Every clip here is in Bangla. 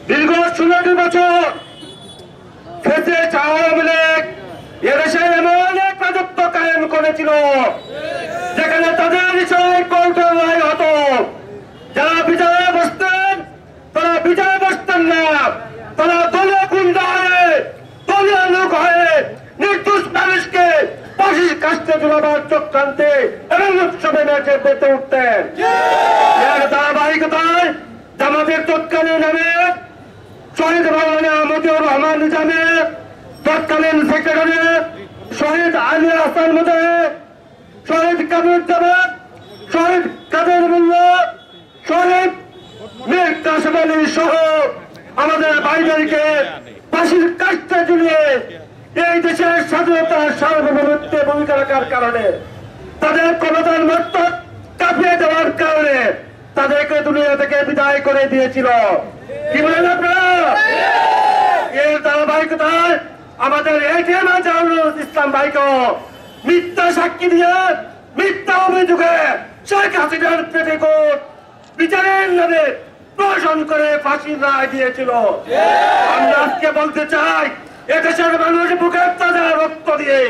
দীর্ঘ 16 বছর আওয়ামী লীগ এদেশে এমন এক রাজত্ব কায়েম করেছিল যেখানে তাদের বিষয় কোর্টের রায় হতো। যারা বিচারে বসতেন তারা বিচারে বসতেন না, তারা দলীয় গুন্ডা হয়ে দলীয় লোক হয়ে নির্দোষ মানুষকে ফাঁসির কাস্তে ঝুলাবার চক্রান্তে এবং উৎসবে ম্যাচে পেতে উঠতেন। এর ধারাবাহিকতায় জামাতের তৎকালীন আমির শহীদ মাওলানা মতিউর রহমান নিজামী, তৎকালীন সেক্রেটারি শহীদ আলী হাসান মুজাহিদ, শহীদ কাদের জামাত, শহীদ কাদের মোল্লা, শহীদ মীর কাসেম আলী সহ আমাদের ভাইদেরকে ফাঁসির কাস্তে ঝুলিয়ে এই দেশের স্বাধীনতার সার্বভৌমত্বে ভূমিকা রাখার কারণে, তাদের ক্ষমতার মস্তক কাঁপিয়ে দেওয়ার কারণে তাদেরকে দুনিয়া থেকে বিদায় করে দিয়েছিল। কি বলেন আপনারা? এর ধারাবাহিকতায় আমাদের এটিএম জামাত ইসলাম ভাইকে মিথ্যা সাক্ষী দিয়ে মিথ্যা অভিযোগে শেখ হাসিনার পেটিকোট বিচারের নামে প্রশন করে ফাঁসির রায় দিয়েছিল। আমরা আজকে বলতে চাই, এদেশের মানুষ বুকের তাজা রক্ত দিয়ে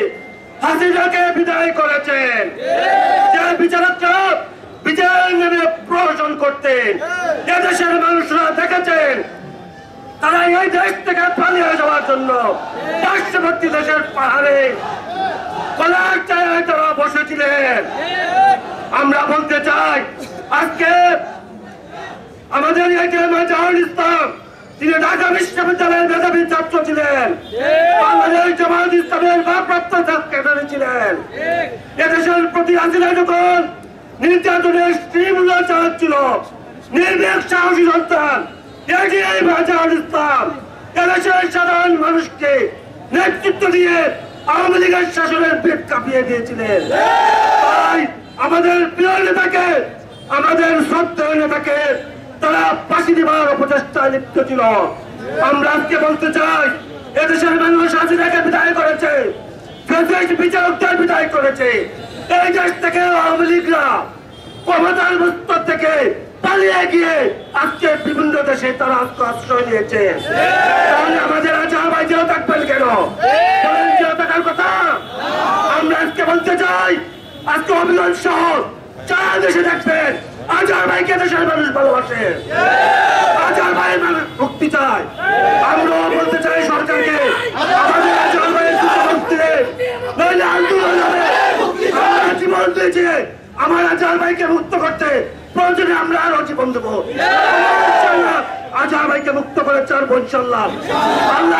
হাসিনাকে বিদায় করেছেন। যে বিচারকরা বিচারের নামে প্রশন করতেন, এদেশের মানুষরা দেখেছেন তারা এই দেশ থেকে পালিয়ে যাওয়ার জন্য পার্শ্ববর্তী দেশের পাহাড়ে কলার চায়ায় তারা বসেছিলেন। আমরা বলতে চাই, আজকে আমাদের জামাত ইসলাম, তিনি ঢাকা বিশ্ববিদ্যালয়ের মেধাবী ছাত্র ছিলেন, বাংলাদেশ জামাত ইসলামের ভারপ্রাপ্ত সেক্রেটারি ছিলেন। এদেশের প্রতি হাসিনা যখন নির্যাতনের স্ত্রীমূল্য চালাচ্ছিল, নির্ভীক সাহসী সন্তান জামাত ইসলাম এদেশের সাধারণ মানুষকে নেতৃত্ব দিয়ে আওয়ামী লীগের শাসনের পেট কাঁপিয়ে দিয়েছিলেন। তাই আমাদের প্রিয় নেতাকে, আমাদের শ্রদ্ধেয় নেতাকে তারা ফাঁসি দেওয়ার অপচেষ্টায় লিপ্ত ছিল। আমরা আজকে বলতে চাই, এদেশের মানুষ হাসিনাকে বিদায় করেছে, বিচারকদের বিদায় করেছে। এই দেশ থেকে আওয়ামী লীগরা ক্ষমতার মস্তক থেকে পালিয়ে গিয়ে আজকে বিভিন্ন দেশে তারা আশ্রয় নিয়েছে। তাহলে আমাদের আজহার ভাই যেও থাকবেন কেন? যেও থাকার কথা। আমরা আজকে বলতে চাই, আজকে অভিযান সহ 4 দেশে দেখবেন আজহার ভাইকে দেশের মানুষ ভালোবাসে, আজহার ভাইয়ের মানুষ মুক্তি চায়। আমরাও বলতে চাই সরকারকে, আমাদের আজহার ভাইয়ের মুক্তি নইলে আন্দোলন হবে। আমরা জীবন দিয়েছি আমার আজহার ভাইকে মুক্ত করতে, প্রয়োজনে আমরা আরো জীবন দেবো। আজহার ভাইকে মুক্ত করে ছাড়বো ইনশাল্লাহ। আল্লাহ